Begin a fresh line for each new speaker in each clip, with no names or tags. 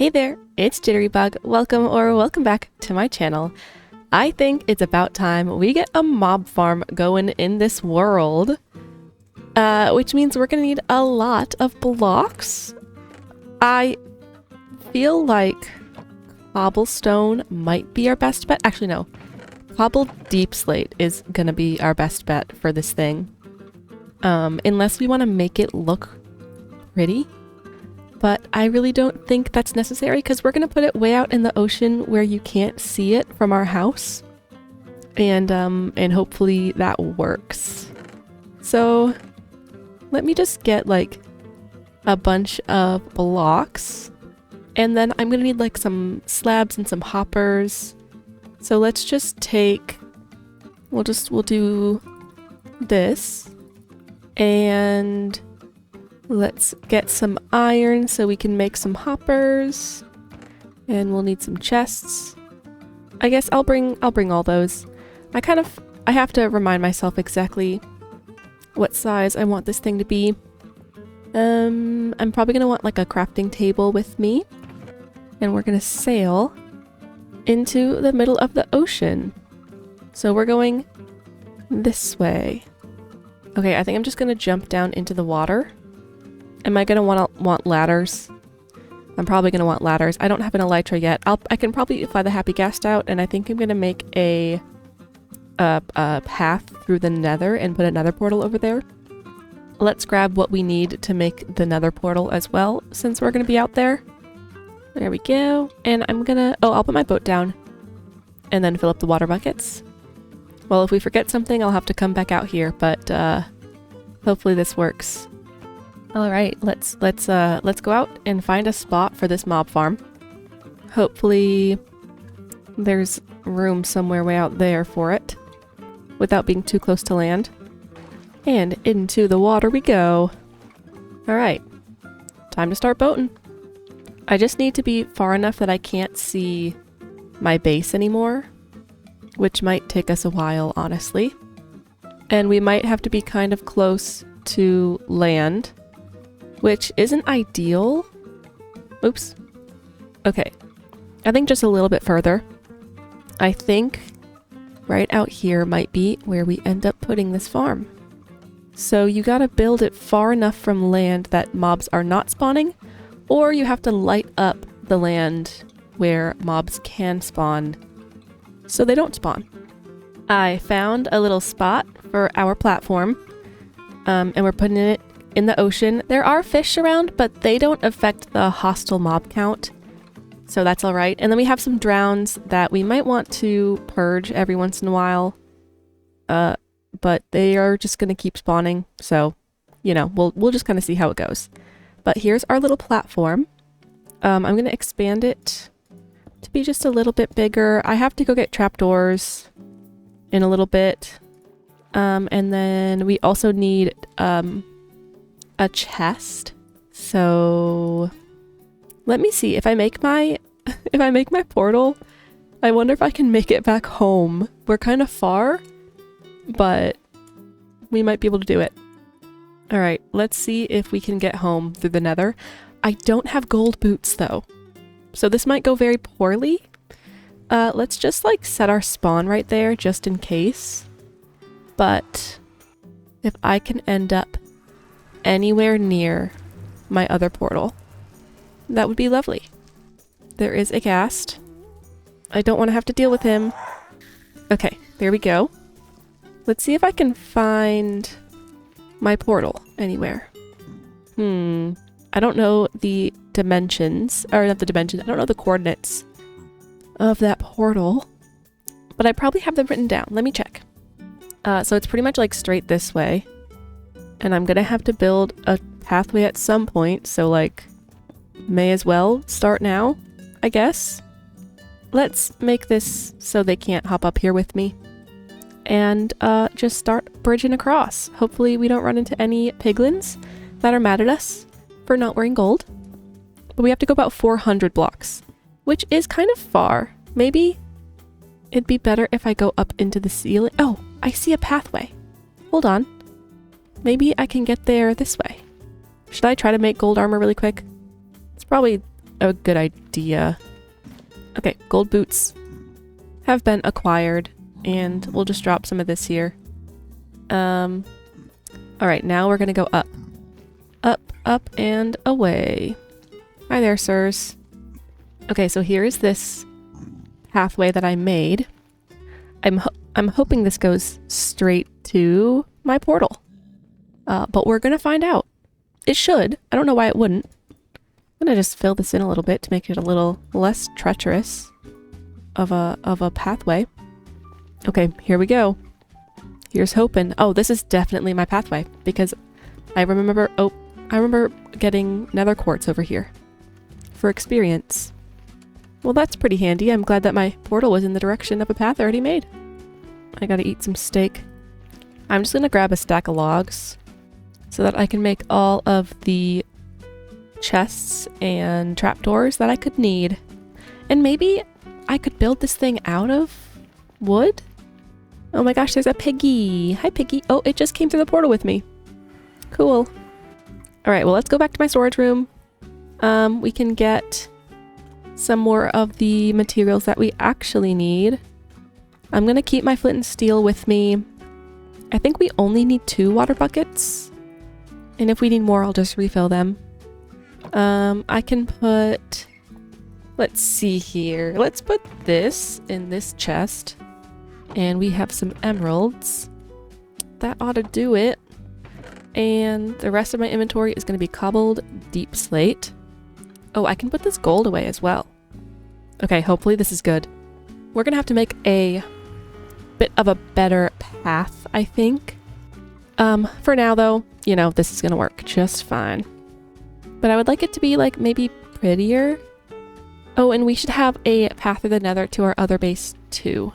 Hey there, it's Jitterybug. Welcome back to my channel. I think it's about time we get a mob farm going in this world. Which means we're gonna need a lot of blocks. I feel like cobblestone might be our best bet. Actually, no. Cobble deep slate is gonna be our best bet for this thing. Unless we want to make it look pretty. But I really don't think that's necessary because we're going to put it way out in the ocean where you can't see it from our house. And hopefully that works. So let me just get like a bunch of blocks. And then I'm going to need like some slabs and some hoppers. So let's just take, we'll do this. And let's get some iron so we can make some hoppers. And we'll need some chests. I guess I'll bring all those. I have to remind myself exactly what size I want this thing to be. I'm probably gonna want like a crafting table with me. And we're gonna sail into the middle of the ocean. So we're going this way. Okay, I think I'm just gonna jump down into the water. Am I gonna want ladders? I'm probably gonna want ladders. I don't have an elytra yet. I can probably fly the happy ghast out, and I think I'm gonna make a path through the Nether and put a Nether portal over there. Let's grab what we need to make the Nether portal as well, since we're gonna be out there. There we go. And I'm gonna... Oh, I'll put my boat down and then fill up the water buckets. Well, if we forget something, I'll have to come back out here, but hopefully this works. All right, let's go out and find a spot for this mob farm. Hopefully there's room somewhere way out there for it without being too close to land. And into the water we go. All right, time to start boating. I just need to be far enough that I can't see my base anymore, which might take us a while, honestly. And we might have to be kind of close to land, which isn't ideal. Oops. Okay. I think just a little bit further. I think right out here might be where we end up putting this farm. So you gotta build it far enough from land that mobs are not spawning, or you have to light up the land where mobs can spawn so they don't spawn. I found a little spot for our platform, and we're putting it in the ocean. There are fish around, but they don't affect the hostile mob count, so that's all right. And then we have some drowns that we might want to purge every once in a while, but they are just gonna keep spawning, so you know, we'll just kind of see how it goes. But here's our little platform. I'm gonna expand it to be just a little bit bigger. I have to go get trapdoors in a little bit, and then we also need a chest. So let me see if I make my portal. I wonder if I can make it back home. We're kind of far, but we might be able to do it. All right, let's see if we can get home through the Nether. I don't have gold boots though, so this might go very poorly. Let's just like set our spawn right there just in case. But if I can end up anywhere near my other portal, that would be lovely. There is a ghast. I don't want to have to deal with him. Okay, there we go. Let's see if I can find my portal anywhere. I don't know the dimensions, or not the dimensions, I don't know the coordinates of that portal, but I probably have them written down. Let me check. So it's pretty much like straight this way. And I'm gonna have to build a pathway at some point, so like, may as well start now, I guess. Let's make this so they can't hop up here with me. And just start bridging across. Hopefully we don't run into any piglins that are mad at us for not wearing gold. But we have to go about 400 blocks, which is kind of far. Maybe it'd be better if I go up into the ceiling. Oh, I see a pathway. Hold on. Maybe I can get there this way. Should I try to make gold armor really quick? It's probably a good idea. Okay, gold boots have been acquired, and we'll just drop some of this here. Alright, now we're gonna go up. Up, up, and away. Hi there, sirs. Okay, so here is this pathway that I made. I'm hoping this goes straight to my portal. But we're gonna find out. It should. I don't know why it wouldn't. I'm gonna just fill this in a little bit to make it a little less treacherous of a pathway. Okay, here we go. Here's hoping. Oh, this is definitely my pathway because I remember getting nether quartz over here for experience. Well, that's pretty handy. I'm glad that my portal was in the direction of a path I already made. I gotta eat some steak. I'm just gonna grab a stack of logs so that I can make all of the chests and trapdoors that I could need. And maybe I could build this thing out of wood? Oh my gosh, there's a piggy. Hi, piggy. Oh, it just came through the portal with me. Cool. All right, well, let's go back to my storage room. We can get some more of the materials that we actually need. I'm gonna keep my flint and steel with me. I think we only need 2 water buckets. And if we need more, I'll just refill them. I can put... Let's see here. Let's put this in this chest. And we have some emeralds. That ought to do it. And the rest of my inventory is going to be cobbled deep slate. Oh, I can put this gold away as well. Okay, hopefully this is good. We're going to have to make a bit of a better path, I think. For now, though, you know, this is going to work just fine. But I would like it to be, like, maybe prettier. Oh, and we should have a path through the nether to our other base, too.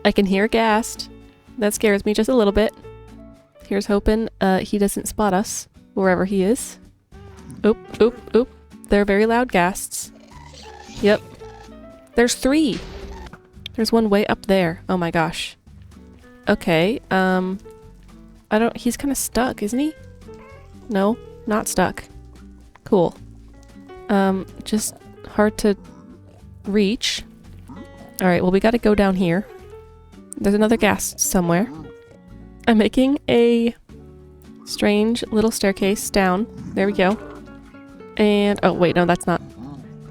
I can hear Ghast. That scares me just a little bit. Here's hoping he doesn't spot us, wherever he is. Oop, oop, oop. They're very loud ghasts. Yep. There's 3! There's one way up there. Oh my gosh. Okay, he's kind of stuck, isn't he? No, not stuck. Cool. Just hard to reach. Alright, well, we gotta go down here. There's another ghast somewhere. I'm making a strange little staircase down. There we go. And, oh wait, no, that's not.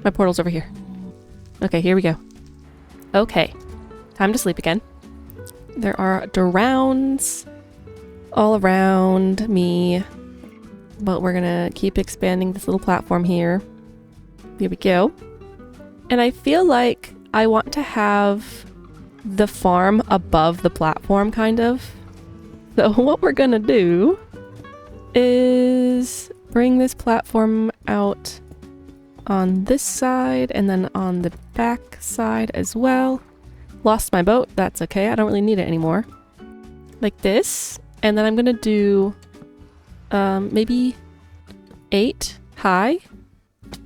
My portal's over here. Okay, here we go. Okay, time to sleep again. There are drowns all around me, but we're gonna keep expanding this little platform here. Here we go. And I feel like I want to have the farm above the platform, kind of. So what we're gonna do is bring this platform out on this side and then on the back side as well. Lost my boat, that's okay, I don't really need it anymore. Like this, and then I'm gonna do maybe 8 high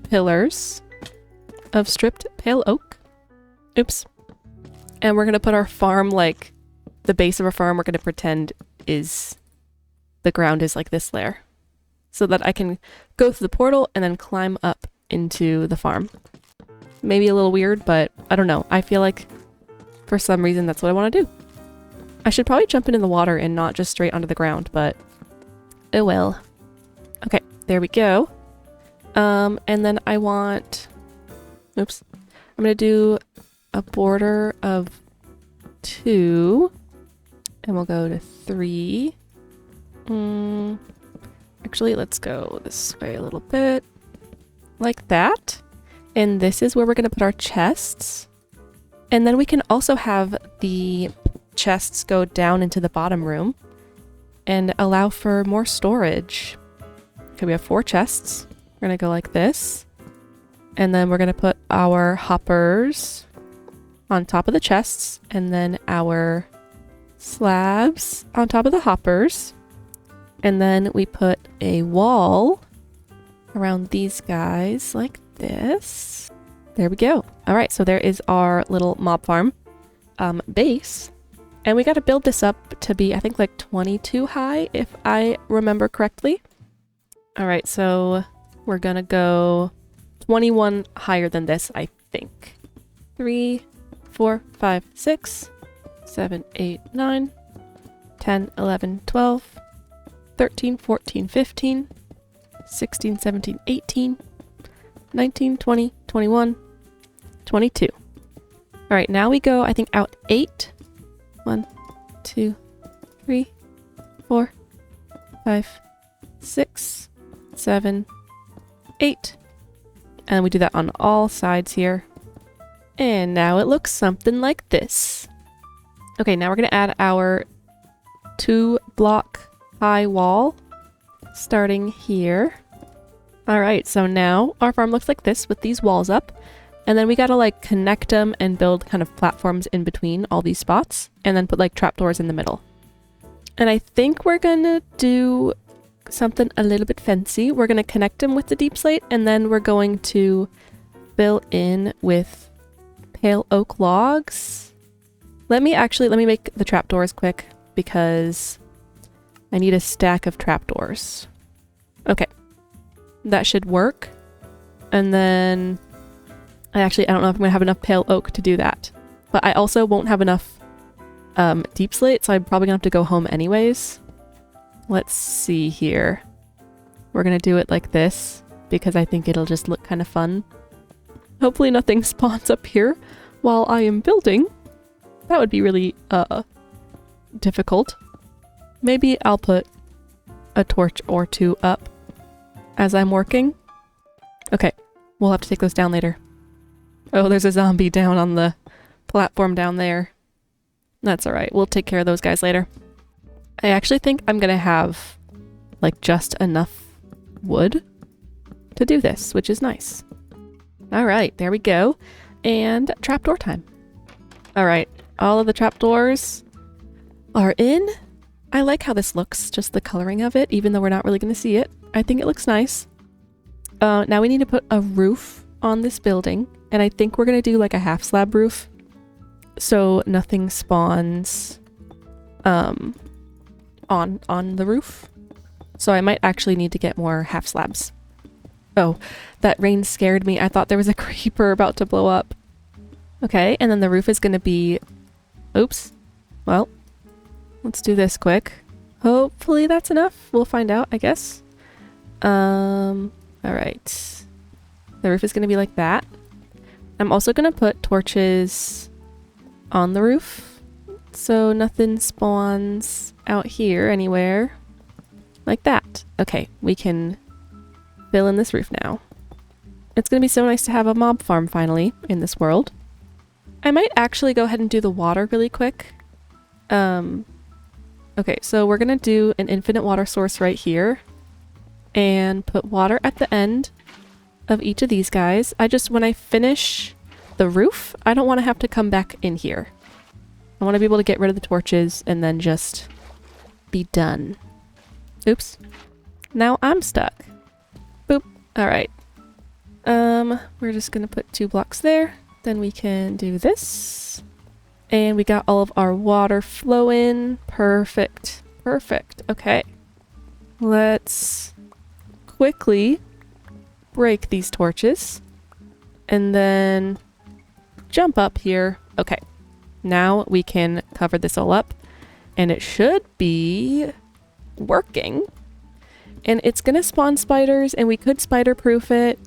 pillars of stripped pale oak. Oops. And we're gonna put our farm, like the base of our farm, we're gonna pretend is the ground is like this layer, so that I can go through the portal and then climb up into the farm. Maybe a little weird, but I don't know. I feel like for some reason that's what I want to do. I should probably jump into the water and not just straight onto the ground, but oh well. Okay, there we go. And then I want, oops, I'm gonna do a border of 2, and we'll go to 3. Actually, let's go this way a little bit, like that. And this is where we're gonna put our chests. And then we can also have the chests go down into the bottom room and allow for more storage. Okay, we have 4 chests. We're gonna go like this. And then we're gonna put our hoppers on top of the chests, and then our slabs on top of the hoppers. And then we put a wall around these guys like this. There we go. All right, so there is our little mob farm base. And we got to build this up to be, I think, like 22 high, if I remember correctly. All right, so we're gonna go 21 higher than this, I think. 3, 4, 5, 6, 7, 8, 9, 10, 11, 12, 13, 14, 15, 16, 17, 18, 19, 20, 21, 22. All right, now we go, I think, out 8. 1, 2, 3, 4, 5, 6, 7, 8. And we do that on all sides here. And now it looks something like this. Okay, now we're gonna add our 2-block high wall, starting here. All right, so now our farm looks like this with these walls up. And then we gotta like connect them and build kind of platforms in between all these spots, and then put like trapdoors in the middle. And I think we're gonna do something a little bit fancy. We're gonna connect them with the deep slate, and then we're going to fill in with pale oak logs. Let me make the trapdoors quick because I need a stack of trapdoors. Okay, that should work. And then I don't know if I'm gonna have enough pale oak to do that, but I also won't have enough deep slate, so I'm probably gonna have to go home anyways. Let's see here. We're gonna do it like this because I think it'll just look kind of fun. Hopefully nothing spawns up here while I am building. That would be really difficult. Maybe I'll put a torch or 2 up as I'm working. Okay, we'll have to take those down later. Oh, there's a zombie down on the platform down there. That's alright, we'll take care of those guys later. I actually think I'm gonna have like just enough wood to do this, which is nice. Alright, there we go. And trapdoor time. Alright, all of the trapdoors are in. I like how this looks, just the coloring of it, even though we're not really gonna see it. I think it looks nice. Now we need to put a roof on this building, and I think we're gonna do like a half slab roof so nothing spawns on the roof. So I might actually need to get more half slabs. Oh, that rain scared me. I thought there was a creeper about to blow up. Okay, and then the roof is gonna be... Oops. Well, let's do this quick. Hopefully that's enough. We'll find out, I guess. Alright. The roof is gonna be like that. I'm also gonna put torches on the roof so nothing spawns out here anywhere. Like that. Okay, we can fill in this roof now. It's gonna be so nice to have a mob farm finally in this world. I might actually go ahead and do the water really quick. Okay, so we're gonna do an infinite water source right here and put water at the end of each of these guys. When I finish the roof, I don't want to have to come back in here. I want to be able to get rid of the torches and then just be done. Oops. Now I'm stuck. Boop. Alright. We're just gonna put 2 blocks there. Then we can do this. And we got all of our water flowing. Perfect. Perfect. Okay. Let's quickly break these torches. And then jump up here. Okay. Now we can cover this all up. And it should be working. And it's gonna spawn spiders, and we could spider-proof it.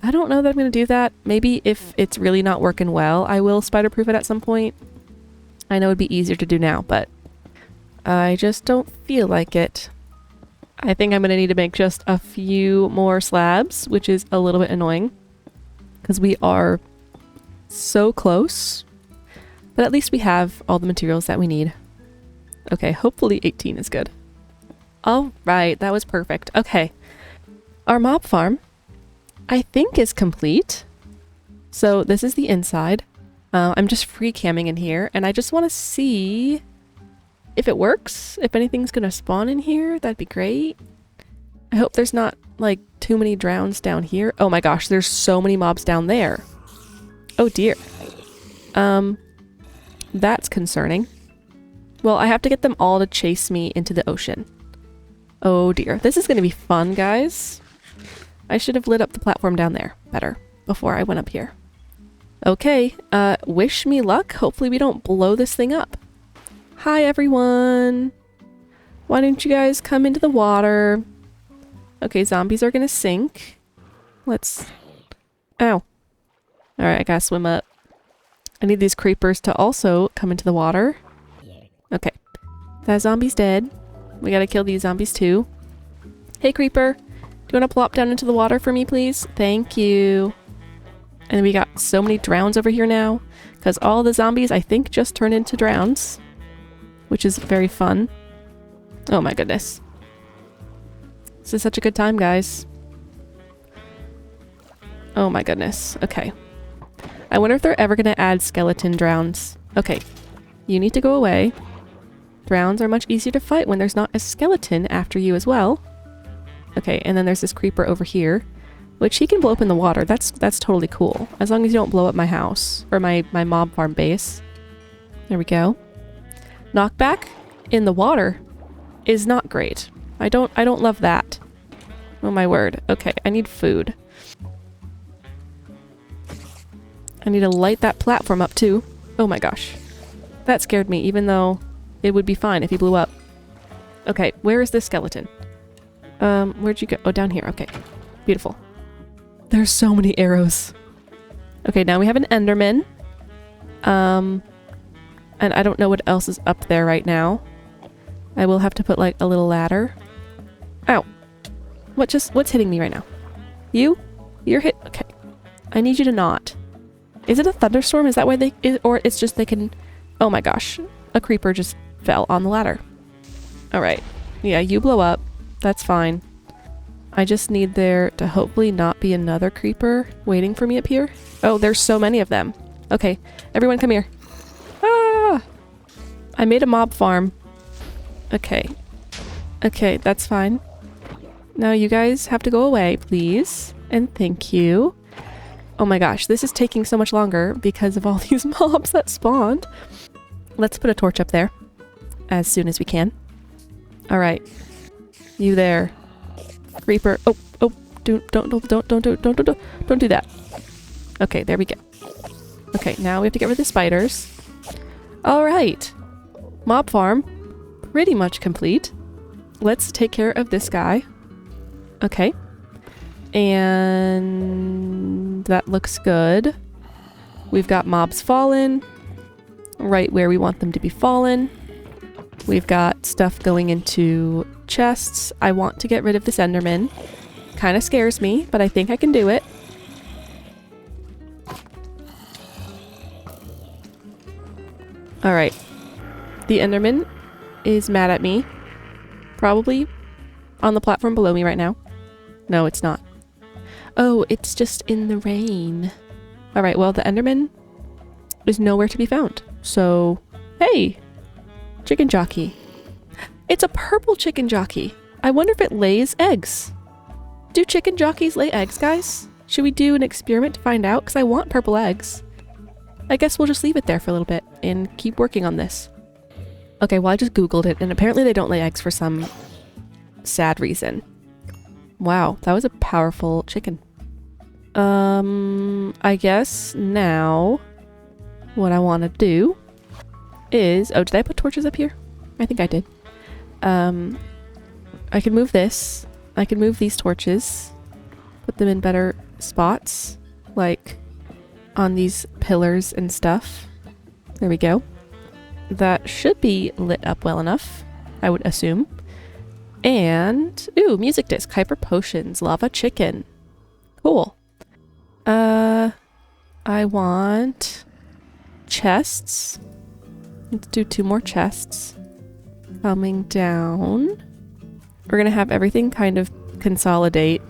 I don't know that I'm gonna do that. Maybe if it's really not working well, I will spider-proof it at some point. I know it'd be easier to do now, but I just don't feel like it. I think I'm gonna need to make just a few more slabs, which is a little bit annoying because we are so close. But at least we have all the materials that we need. Okay, hopefully 18 is good. All right, that was perfect. Okay, our mob farm, I think, is complete. So this is the inside. I'm just free camming in here, and I just want to see if it works. If anything's gonna spawn in here, that'd be great. I hope there's not like too many drowns down here. Oh my gosh, there's so many mobs down there. Oh dear. That's concerning. Well, I have to get them all to chase me into the ocean. Oh dear. This is going to be fun, guys. I should have lit up the platform down there better before I went up here. Okay, wish me luck. Hopefully we don't blow this thing up. Hi everyone! Why don't you guys come into the water? Okay, zombies are gonna sink. Let's... Ow. Alright, I gotta swim up. I need these creepers to also come into the water. Okay. That zombie's dead. We gotta kill these zombies too. Hey creeper! Do you wanna plop down into the water for me, please? Thank you. And we got so many drowns over here now. Because all the zombies, I think, just turned into drowns. Which is very fun. Oh my goodness. This is such a good time, guys. Oh my goodness. Okay. I wonder if they're ever going to add skeleton drowns. Okay. You need to go away. Drowns are much easier to fight when there's not a skeleton after you as well. Okay, and then there's this creeper over here. Which he can blow up in the water. That's totally cool. As long as you don't blow up my house. Or my mob farm base. There we go. Knockback in the water is not great. I don't love that. Oh my word. Okay, I need food. I need to light that platform up too. Oh my gosh. That scared me, even though it would be fine if he blew up. Okay, where is this skeleton? Where'd you go? Oh, down here. Okay. Beautiful. There's so many arrows. Okay, now we have an Enderman. And I don't know what else is up there right now. I will have to put like a little ladder. Ow. What's hitting me right now? You? You're hit. Okay. I need you to not. Is it a thunderstorm? Is that why they... or it's just they can... Oh my gosh. A creeper just fell on the ladder. Alright. Yeah, you blow up. That's fine. I just need there to hopefully not be another creeper waiting for me up here. Oh, there's so many of them. Okay. Everyone come here. Ah! I made a mob farm. Okay. Okay, that's fine. Now you guys have to go away, please. And thank you. Oh my gosh, this is taking so much longer because of all these mobs that spawned. Let's put a torch up there as soon as we can. All right. You there. Creeper. Oh, don't do that. Okay, there we go. Okay, now we have to get rid of the spiders. All right. Mob farm. Pretty much complete. Let's take care of this guy. Okay. And that looks good. We've got mobs fallen right where we want them to be fallen. We've got stuff going into chests. I want to get rid of this Enderman. Kind of scares me, but I think I can do it. Alright. The Enderman is mad at me. Probably on the platform below me right now. No, it's not. Oh, it's just in the rain. Alright, well, the Enderman is nowhere to be found. So, hey! Chicken jockey. It's a purple chicken jockey. I wonder if it lays eggs. Do chicken jockeys lay eggs, guys? Should we do an experiment to find out? Because I want purple eggs. I guess we'll just leave it there for a little bit and keep working on this. Okay, well, I just Googled it, and apparently they don't lay eggs for some sad reason. Wow, that was a powerful chicken. I guess now what I want to do is... Oh, did I put torches up here? I think I did. I can move this. I can move these torches. Put them in better spots. Like on these pillars and stuff. There we go. That should be lit up well enough, I would assume. And... Ooh, music disc. Hyper potions. Lava chicken. Cool. I want... chests. Let's do 2 more chests. Coming down. We're gonna have everything kind of consolidate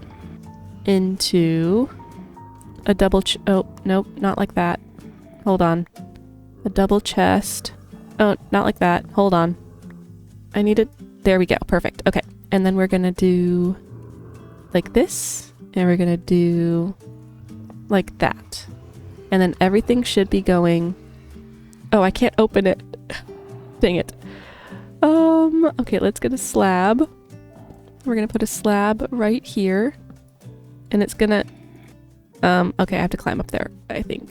into a double oh, nope, not like that. Hold on. A double chest. Oh, not like that. Hold on. I need it. There we go. Perfect. Okay. And then we're gonna do like this. And we're gonna do like that. And then everything should be going... Oh, I can't open it. Dang it. Okay, let's get a slab. We're gonna put a slab right here. And it's gonna... okay, I have to climb up there, I think.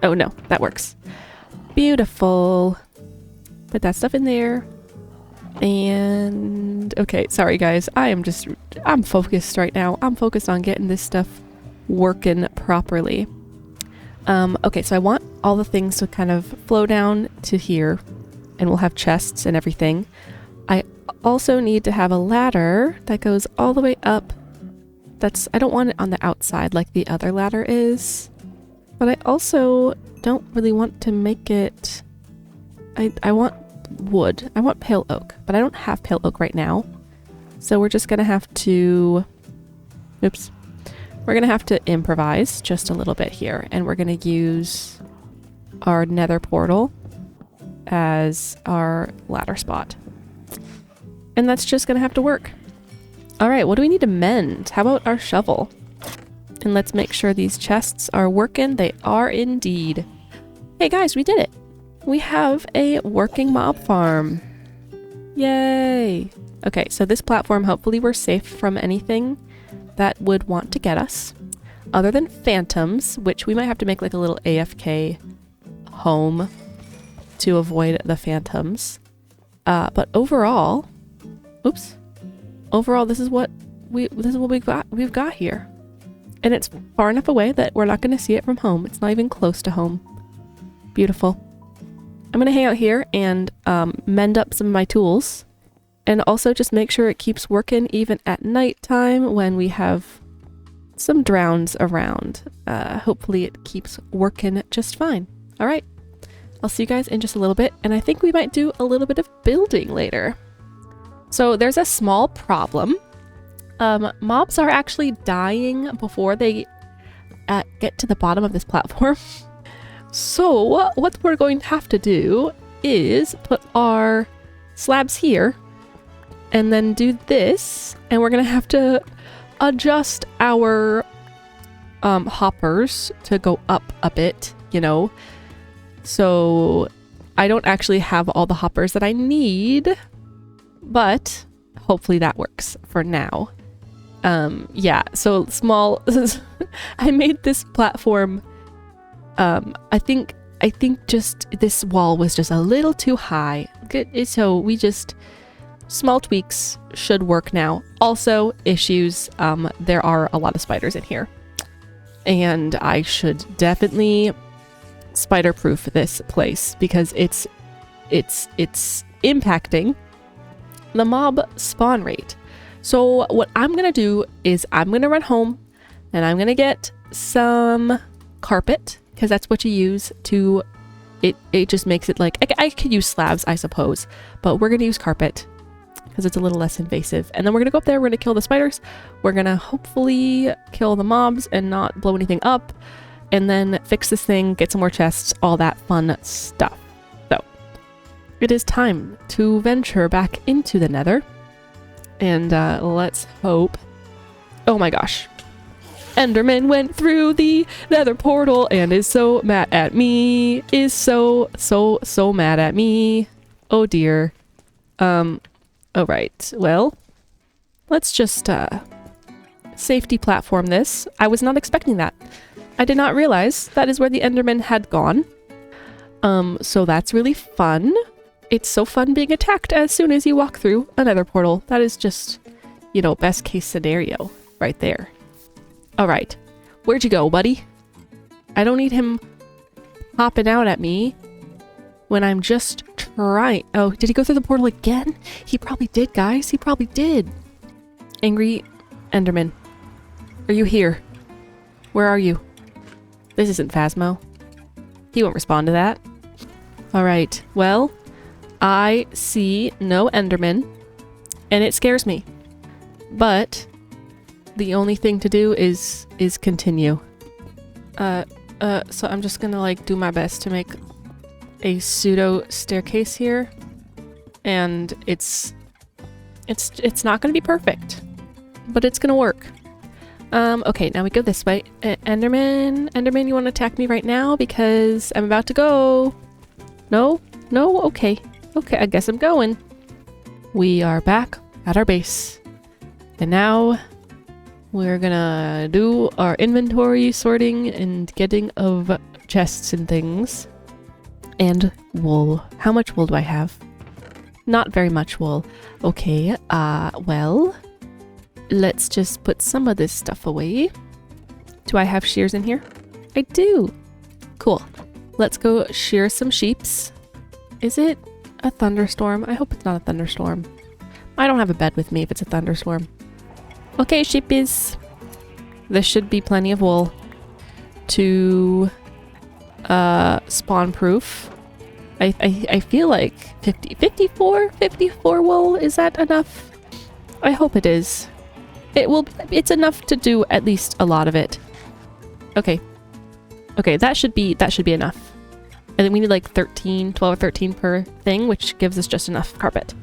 Oh no, that works. Beautiful. Put that stuff in there. And... okay, sorry guys. I'm focused right now. I'm focused on getting this stuff working properly. Okay, so I want all the things to kind of flow down to here. And we'll have chests and everything. I also need to have a ladder that goes all the way up. I don't want it on the outside like the other ladder is. But I also don't really want to make it... I want wood. I want pale oak, but I don't have pale oak right now. So we're just gonna have to... oops. We're gonna have to improvise just a little bit here. And we're gonna use our nether portal as our ladder spot. And that's just gonna have to work. Alright, what do we need to mend? How about our shovel? And let's make sure these chests are working. They are indeed. Hey guys, we did it! We have a working mob farm. Yay! Okay, so this platform, hopefully we're safe from anything that would want to get us. Other than phantoms, which we might have to make like a little AFK home to avoid the phantoms. But overall, oops. Overall, this is what we've got here. And it's far enough away that we're not going to see it from home. It's not even close to home. Beautiful. I'm going to hang out here and mend up some of my tools. And also just make sure it keeps working even at nighttime when we have some drowns around. Hopefully it keeps working just fine. All right. I'll see you guys in just a little bit. And I think we might do a little bit of building later. So there's a small problem. Mobs are actually dying before they get to the bottom of this platform. So what we're going to have to do is put our slabs here and then do this. And we're going to have to adjust our hoppers to go up a bit, you know. So I don't actually have all the hoppers that I need, but hopefully that works for now. Yeah, so small. I made this platform. I think just this wall was just a little too high. So we just small tweaks should work now. Also issues. There are a lot of spiders in here, and I should definitely spider-proof this place because it's impacting the mob spawn rate. So what I'm gonna do is I'm gonna run home and I'm gonna get some carpet because that's what you use to it just makes it like I could use slabs, I suppose, but we're gonna use carpet because it's a little less invasive. And then we're gonna go up there, we're gonna kill the spiders, we're gonna hopefully kill the mobs and not blow anything up, and then fix this thing, get some more chests, all that fun stuff. So it is time to venture back into the Nether. And let's hope... oh my gosh. Enderman went through the Nether portal and is so mad at me. Is so mad at me. Oh dear. Alright. Well, let's just safety platform this. I was not expecting that. I did not realize that is where the Enderman had gone. So that's really fun. It's so fun being attacked as soon as you walk through a Nether portal. That is just, you know, best case scenario right there. All right. Where'd you go, buddy? I don't need him hopping out at me when I'm just trying. Oh, did he go through the portal again? He probably did, guys. He probably did. Angry Enderman. Are you here? Where are you? This isn't Phasmo. He won't respond to that. All right. Well, I see no Enderman, and it scares me. But the only thing to do is continue. So I'm just gonna like do my best to make a pseudo staircase here, and it's not gonna be perfect, but it's gonna work. Okay, now we go this way. Enderman, you want to attack me right now because I'm about to go? No, okay, I guess I'm going. We are back at our base, and now We're gonna do our inventory sorting and getting of chests and things. And wool. How much wool do I have? Not very much wool. Okay, well, let's just put some of this stuff away. Do I have shears in here? I do. Cool. Let's go shear some sheeps. Is it a thunderstorm? I hope it's not a thunderstorm. I don't have a bed with me if it's a thunderstorm. Okay, sheepies. This should be plenty of wool to spawn proof. I feel like 54 wool, is that enough? I hope it is. It's enough to do at least a lot of it. Okay. Okay, that should be enough. And then we need like 12 or 13 per thing, which gives us just enough carpet.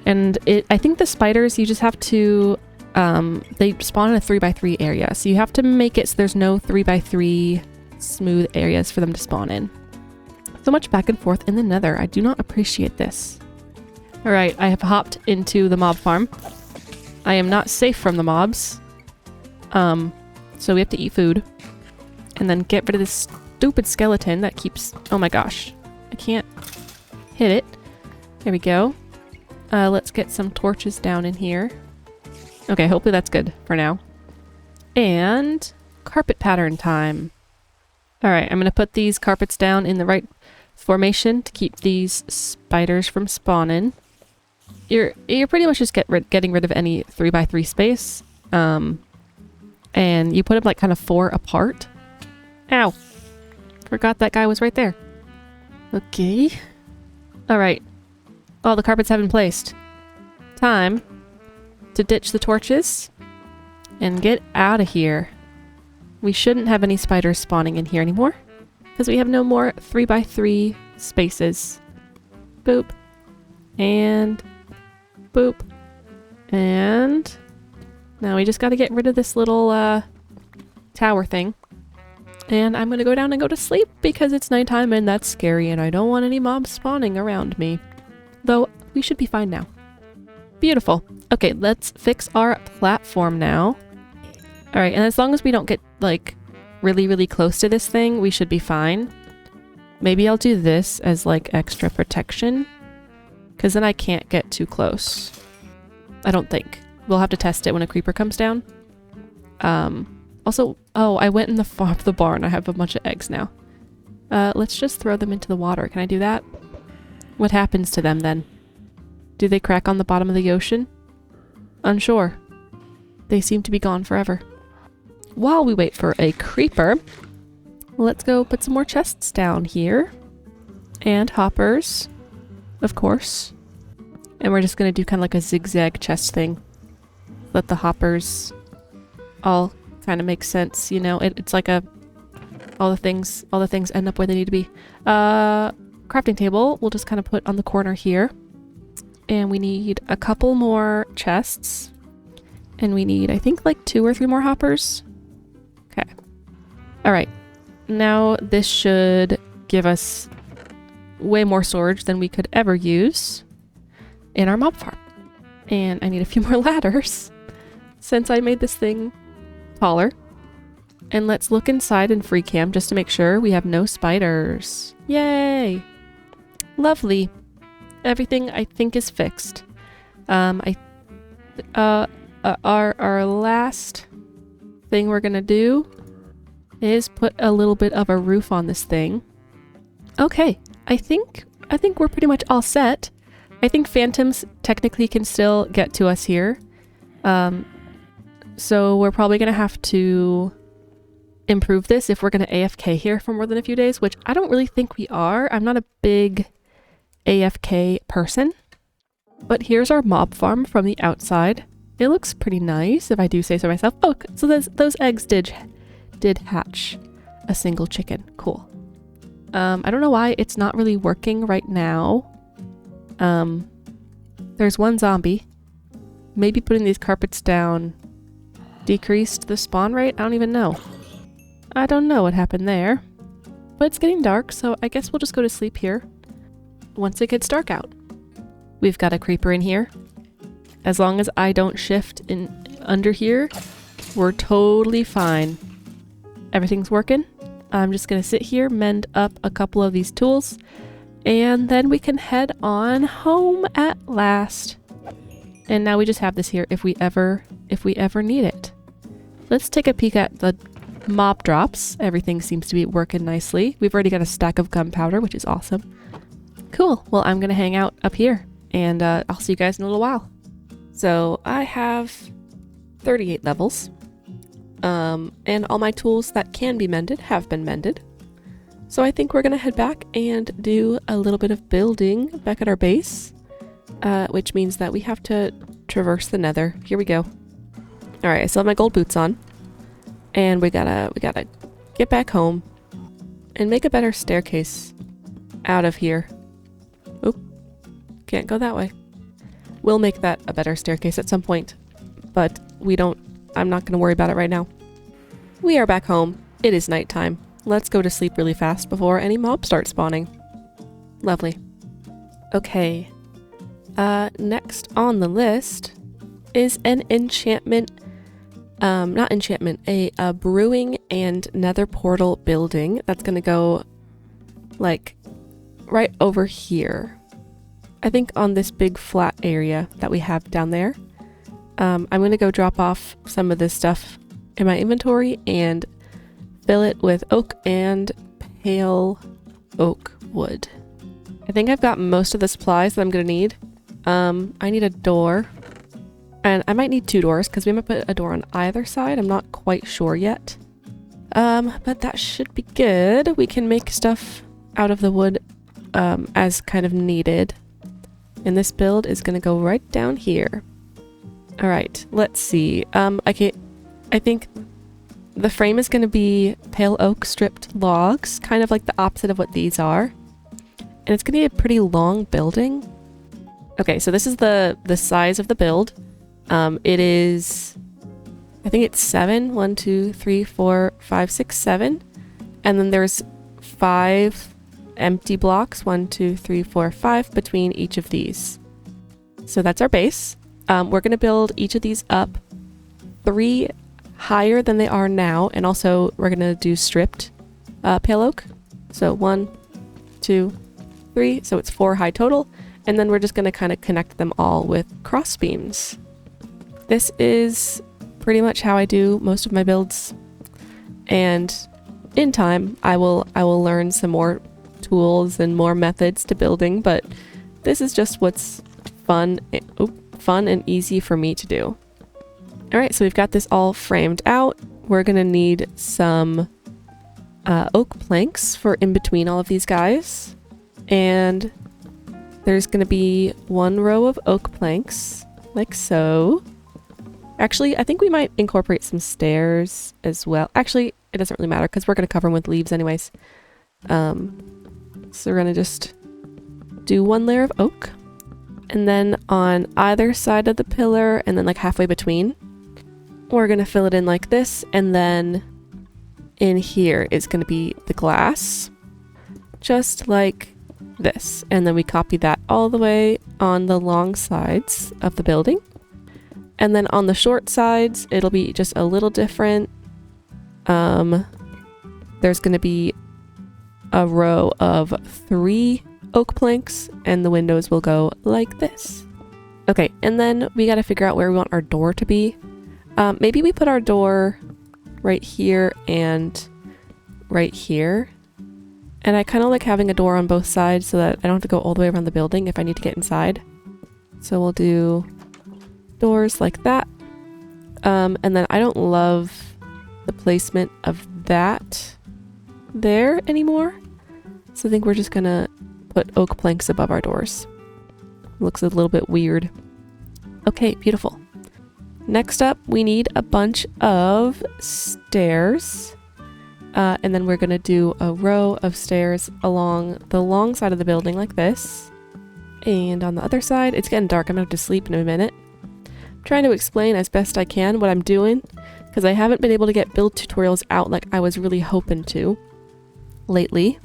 And I think the spiders, you just have to, they spawn in a 3x3 area. So you have to make it so there's no 3x3 smooth areas for them to spawn in. So much back and forth in the Nether. I do not appreciate this. All right, I have hopped into the mob farm. I am not safe from the mobs. So we have to eat food. And then get rid of this stupid skeleton that keeps... Oh my gosh. I can't hit it. There we go. Let's get some torches down in here. Okay, hopefully that's good for now. And carpet pattern time. Alright, I'm going to put these carpets down in the right formation to keep these spiders from spawning. You're pretty much just getting rid of any 3x3 space. And you put them like kind of 4 apart. Ow! Forgot that guy was right there. Okay. Alright. All the carpets have been placed. Time to ditch the torches and get out of here. We shouldn't have any spiders spawning in here anymore because we have no more 3x3 spaces. Boop. And boop. And now we just got to get rid of this little tower thing. And I'm going to go down and go to sleep because it's nighttime and that's scary and I don't want any mobs spawning around me. Though, we should be fine now. Beautiful. Okay, let's fix our platform now. Alright, and as long as we don't get, like, really, really close to this thing, we should be fine. Maybe I'll do this as, like, extra protection. Because then I can't get too close. I don't think. We'll have to test it when a creeper comes down. Also, oh, I went in the barn. I have a bunch of eggs now. Let's just throw them into the water. Can I do that? What happens to them then? Do they crack on the bottom of the ocean? Unsure. They seem to be gone forever. While we wait for a creeper, let's go put some more chests down here. And hoppers, of course. And we're just going to do kind of like a zigzag chest thing. Let the hoppers all kind of make sense, you know? It's like all the things end up where they need to be. Crafting table, we'll just kind of put on the corner here. And we need a couple more chests. And we need, I think, like 2 or 3 more hoppers. Okay. Alright. Now this should give us way more storage than we could ever use in our mob farm. And I need a few more ladders since I made this thing taller. And let's look inside in free cam just to make sure we have no spiders. Yay! Lovely. Everything I think is fixed. Our last thing we're gonna do is put a little bit of a roof on this thing. Okay, I think we're pretty much all set. I think phantoms technically can still get to us here. So we're probably gonna have to improve this if we're gonna AFK here for more than a few days, which I don't really think we are. I'm not a big AFK person. But here's our mob farm from the outside. It looks pretty nice, if I do say so myself. Oh, so those eggs did hatch a single chicken. Cool. I don't know why it's not really working right now. There's one zombie. Maybe putting these carpets down decreased the spawn rate? I don't even know. I don't know what happened there. But it's getting dark, so I guess we'll just go to sleep here once it gets dark out. We've got a creeper in here. As long as I don't shift in under here, We're totally fine. Everything's working. I'm just gonna sit here, mend up a couple of these tools, and then we can head on home at last. And now we just have this here if we ever need it. Let's take a peek at the mob drops. Everything seems to be working nicely. We've already got a stack of gunpowder, which is awesome. Cool. Well, I'm gonna hang out up here, and I'll see you guys in a little while. So I have 38 levels. And all my tools that can be mended have been mended. So I think we're gonna head back and do a little bit of building back at our base, which means that we have to traverse the Nether. Here we go. All right, I still have my gold boots on, and we gotta get back home and make a better staircase out of here. Oop, can't go that way. We'll make that a better staircase at some point, but I'm not gonna worry about it right now. We are back home. It is nighttime. Let's go to sleep really fast before any mobs start spawning. Lovely. Okay. Next on the list is an enchantment, not enchantment, a brewing and nether portal building that's gonna go like right over here. I think on this big flat area that we have down there. I'm gonna go drop off some of this stuff in my inventory and fill it with oak and pale oak wood. I think I've got most of the supplies that I'm gonna need. I need a door, and I might need 2 doors because we might put a door on either side. I'm not quite sure yet. But that should be good. We can make stuff out of the wood as kind of needed. And this build is gonna go right down here. All right, let's see. I think the frame is going to be pale oak stripped logs, kind of like the opposite of what these are. And it's going to be a pretty long building. Okay, so this is the size of the build. It is, I think it's 7. 1, 2, 3, 4, 5, 6, 7. And then there's 5 empty blocks. 1, 2, 3, 4, 5 between each of these. So that's our base. We're going to build each of these up 3 higher than they are now, and also we're going to do stripped pale oak. So 1, 2, 3, so it's 4 high total, and then we're just going to kind of connect them all with cross beams. This is pretty much how I do most of my builds, and in time I will learn some more tools and more methods to building, but this is just what's fun and easy for me to do. All right, so we've got this all framed out. We're gonna need some oak planks for in between all of these guys. And there's gonna be 1 row of oak planks, like so. Actually, I think we might incorporate some stairs as well. Actually, it doesn't really matter because we're gonna cover them with leaves anyways. So we're gonna just do 1 layer of oak. And then on either side of the pillar, and then like halfway between, we're gonna fill it in like this, and then in here is gonna be the glass, just like this. And then we copy that all the way on the long sides of the building. And then on the short sides, it'll be just a little different. There's gonna be a row of 3 oak planks, and the windows will go like this. Okay, and then we gotta figure out where we want our door to be. Maybe we put our door right here and right here. And I kind of like having a door on both sides so that I don't have to go all the way around the building if I need to get inside. So we'll do doors like that. And then I don't love the placement of that there anymore. So I think we're just gonna put oak planks above our doors. Looks a little bit weird. Okay, beautiful. Next up, we need a bunch of stairs. And then we're gonna do a row of stairs along the long side of the building like this. And on the other side, it's getting dark. I'm gonna have to sleep in a minute. I'm trying to explain as best I can what I'm doing, because I haven't been able to get build tutorials out like I was really hoping to lately.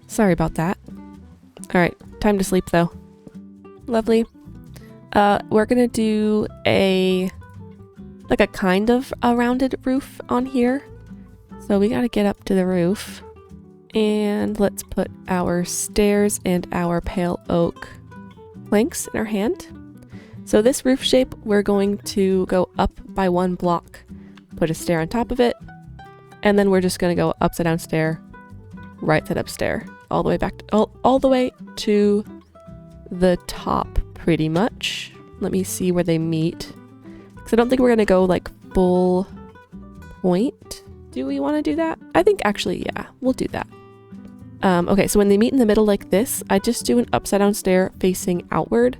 Sorry about that. Alright, time to sleep though. Lovely. We're gonna do a like a kind of a rounded roof on here. So we gotta get up to the roof. And let's put our stairs and our pale oak planks in our hand. So this roof shape, we're going to go up by 1 block, put a stair on top of it, and then we're just going to go upside down stair, right side up stair, all the way back to, all the way to the top pretty much. Let me see where they meet, because I don't think we're going to go like full point. Do we want to do that? I think actually, yeah, we'll do that. Okay, so when they meet in the middle like this, I just do an upside down stair facing outward,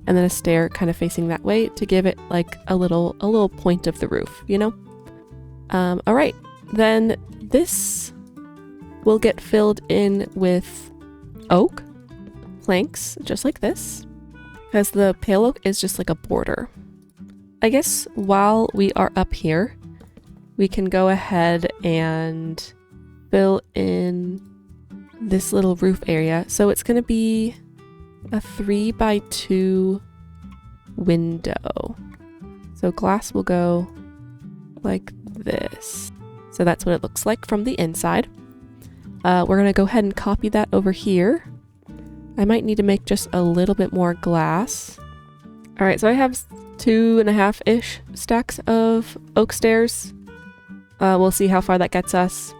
and then a stair kind of facing that way to give it like a little point of the roof, you know? All right, then this will get filled in with oak planks, just like this, because the pale oak is just like a border. I guess while we are up here, we can go ahead and fill in this little roof area. So it's going to be a 3x2 window. So glass will go like this. So that's what it looks like from the inside. We're going to go ahead and copy that over here. I might need to make just a little bit more glass. All right, so I have 2.5-ish stacks of oak stairs. We'll see how far that gets us.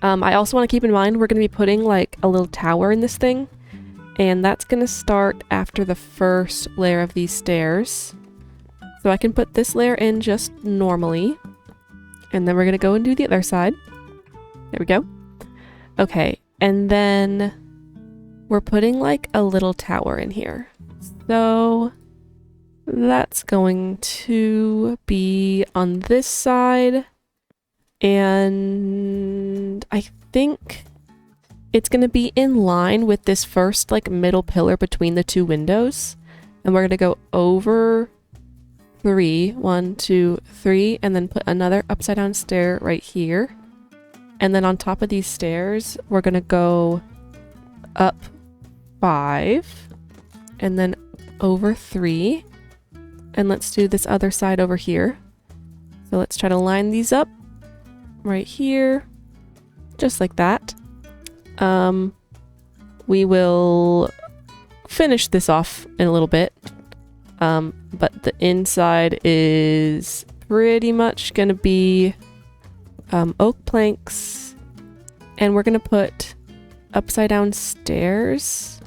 I also want to keep in mind we're going to be putting like a little tower in this thing. And that's going to start after the first layer of these stairs. So I can put this layer in just normally. And then we're going to go and do the other side. There we go. Okay, and then we're putting like a little tower in here. So that's going to be on this side. And I think it's going to be in line with this first like middle pillar between the 2 windows. And we're going to go over 3, 1, 2, 3, and then put another upside down stair right here. And then on top of these stairs, we're going to go up 5 and then over 3. And let's do this other side over here. So let's try to line these up right here, just like that. We will finish this off in a little bit, but the inside is pretty much going to be oak planks, and we're going to put upside down stairs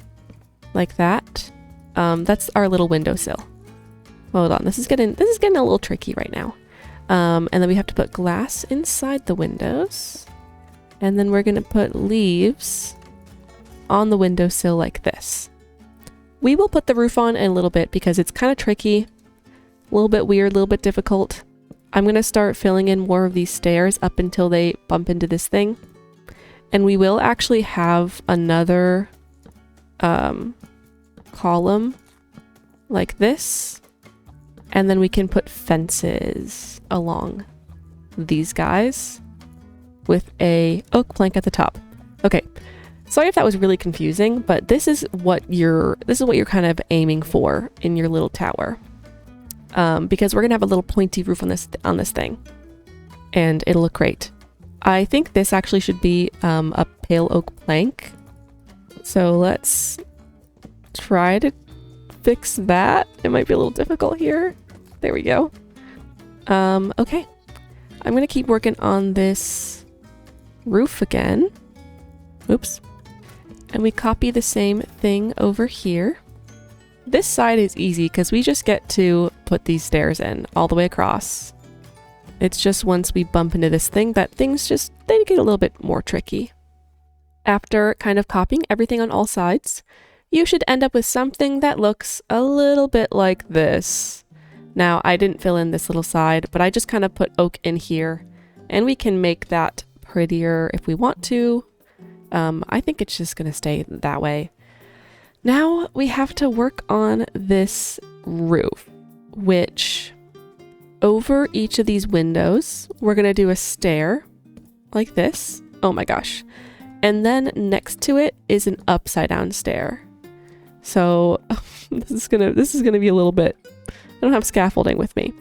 like that. That's our little windowsill. Hold on, this is getting a little tricky right now. And then we have to put glass inside the windows. And then we're going to put leaves on the windowsill like this. We will put the roof on in a little bit because it's kind of tricky, a little bit weird, a little bit difficult. I'm going to start filling in more of these stairs up until they bump into this thing. And we will actually have another column like this. And then we can put fences along these guys with a oak plank at the top. Okay, sorry if that was really confusing, but this is what you're kind of aiming for in your little tower, because we're gonna have a little pointy roof on this thing, and it'll look great. I think this actually should be a pale oak plank, so let's try to fix that. It might be a little difficult here. There we go. Okay, I'm gonna keep working on this roof again. Oops. And we copy the same thing over here. This side is easy because we just get to put these stairs in all the way across. It's just once we bump into this thing that things they get a little bit more tricky. After kind of copying everything on all sides, you should end up with something that looks a little bit like this. Now, I didn't fill in this little side, but I just kind of put oak in here, and we can make that prettier if we want to. I think it's just going to stay that way. Now we have to work on this roof, which over each of these windows, we're going to do a stair like this. Oh my gosh. And then next to it is an upside down stair. So this is gonna be a little bit, I don't have scaffolding with me.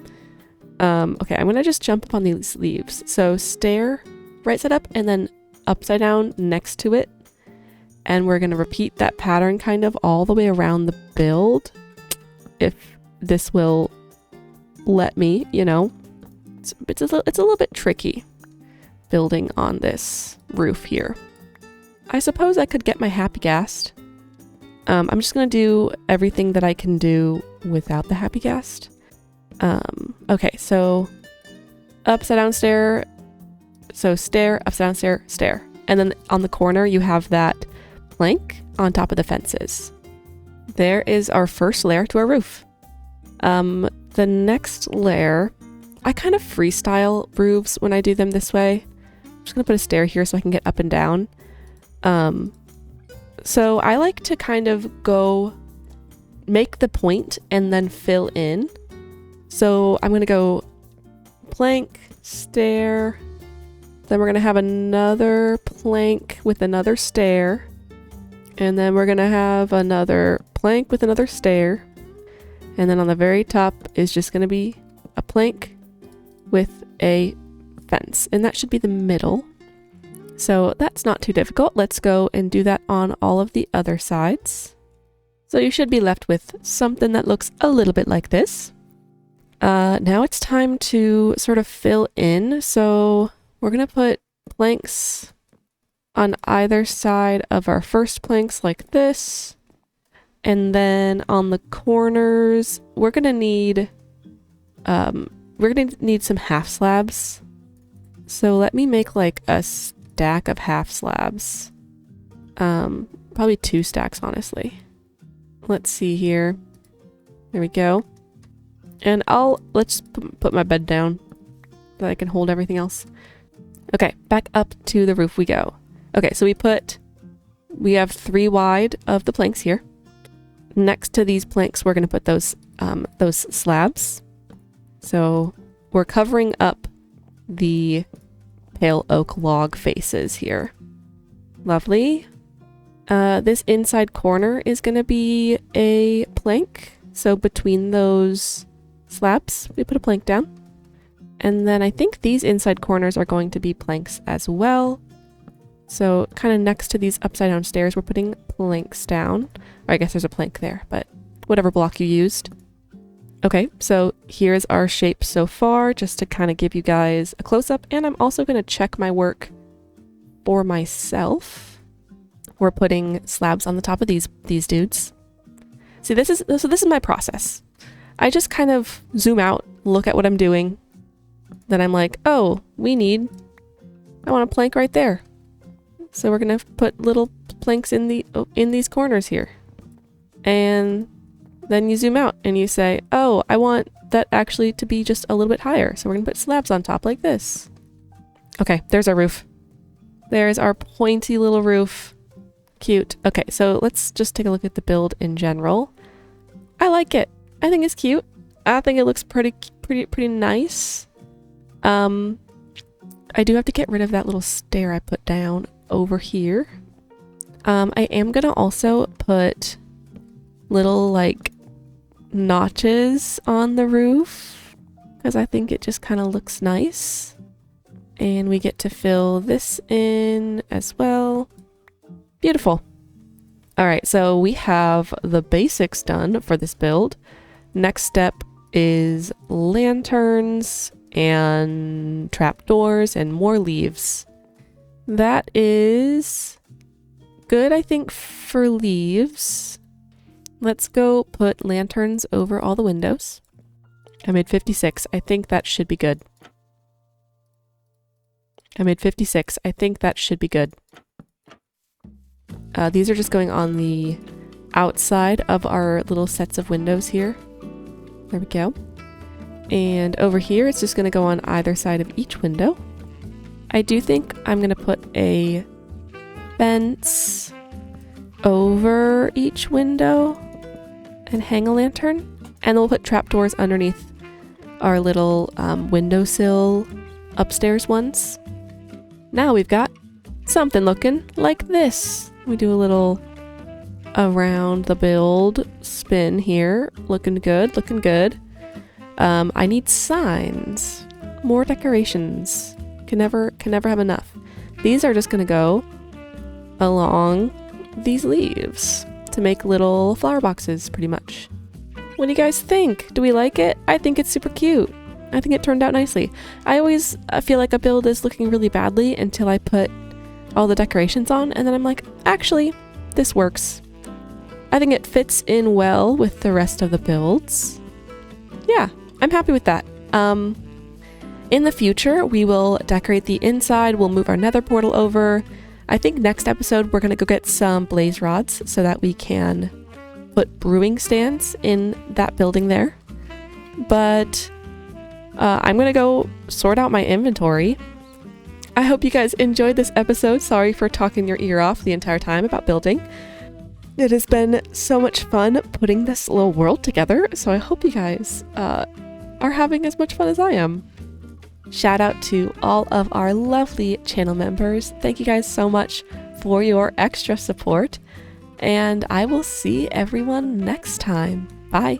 Okay, I'm gonna just jump up on these leaves. So stair right side up and then upside down next to it. And we're gonna repeat that pattern kind of all the way around the build. If this will let me, you know. It's a little bit tricky building on this roof here. I suppose I could get my happy ghast. I'm just gonna do everything that I can do without the happy ghast. Okay, so upside down stair, so stair, upside down stair, stair. And then on the corner you have that plank on top of the fences. There is our first layer to our roof. The next layer, I kind of freestyle roofs when I do them this way. I'm just gonna put a stair here so I can get up and down. So I like to kind of go make the point and then fill in. So I'm gonna go plank, stair, then we're gonna have another plank with another stair, and then we're gonna have another plank with another stair, and then on the very top is just gonna be a plank with a fence, and that should be the middle. So that's not too difficult. Let's go and do that on all of the other sides. So you should be left with something that looks a little bit like this. Now it's time to sort of fill in. So we're gonna put planks on either side of our first planks like this. And then on the corners, we're gonna need some half slabs. So let me make like a stack of half slabs. Probably 2 stacks, honestly. Let's see here. There we go. And let's put my bed down so I can hold everything else. Okay, back up to the roof we go. Okay, so we have 3 wide of the planks here. Next to these planks, we're gonna put those slabs. So we're covering up the pale oak log faces here. Lovely. This inside corner is gonna be a plank. So between those slabs, we put a plank down. And then I think these inside corners are going to be planks as well. So kind of next to these upside down stairs, we're putting planks down. Or I guess there's a plank there, but whatever block you used. Okay, so here's our shape so far, just to kind of give you guys a close-up. And I'm also going to check my work for myself. We're putting slabs on the top of these dudes. See, this is my process. I just kind of zoom out, look at what I'm doing. Then I'm like, oh, I want a plank right there. So we're going to put little planks in these corners here. And then you zoom out and you say, oh, I want that actually to be just a little bit higher. So we're going to put slabs on top like this. Okay, there's our roof. There's our pointy little roof. Cute. Okay, so let's just take a look at the build in general. I like it. I think it's cute. I think it looks pretty nice. I do have to get rid of that little stair I put down over here. I am gonna also put little like notches on the roof because I think it just kind of looks nice. And we get to fill this in as well. Beautiful. All right, so we have the basics done for this build. Next step is lanterns and trapdoors and more leaves. That is good, I think, for leaves. Let's go put lanterns over all the windows. I made 56. I think that should be good. I made 56. I think that should be good. These are just going on the outside of our little sets of windows here. There we go. And over here, it's just going to go on either side of each window. I do think I'm going to put a fence over each window and hang a lantern. And then we'll put trapdoors underneath our little windowsill upstairs ones. Now we've got something looking like this. We do a little around the build spin here. Looking good, looking good. I need signs, more decorations. Can never have enough. These are just gonna go along these leaves to make little flower boxes, pretty much. What do you guys think? Do we like it? I think it's super cute. I think it turned out nicely. I always feel like a build is looking really badly until I put all the decorations on, and then I'm like, actually, this works. I think it fits in well with the rest of the builds. Yeah, I'm happy with that. In the future, we will decorate the inside. We'll move our nether portal over. I think next episode, we're going to go get some blaze rods so that we can put brewing stands in that building there. But I'm going to go sort out my inventory. I hope you guys enjoyed this episode. Sorry for talking your ear off the entire time about building. It has been so much fun putting this little world together, so I hope you guys are having as much fun as I am. Shout out to all of our lovely channel members. Thank you guys so much for your extra support, and I will see everyone next time. Bye!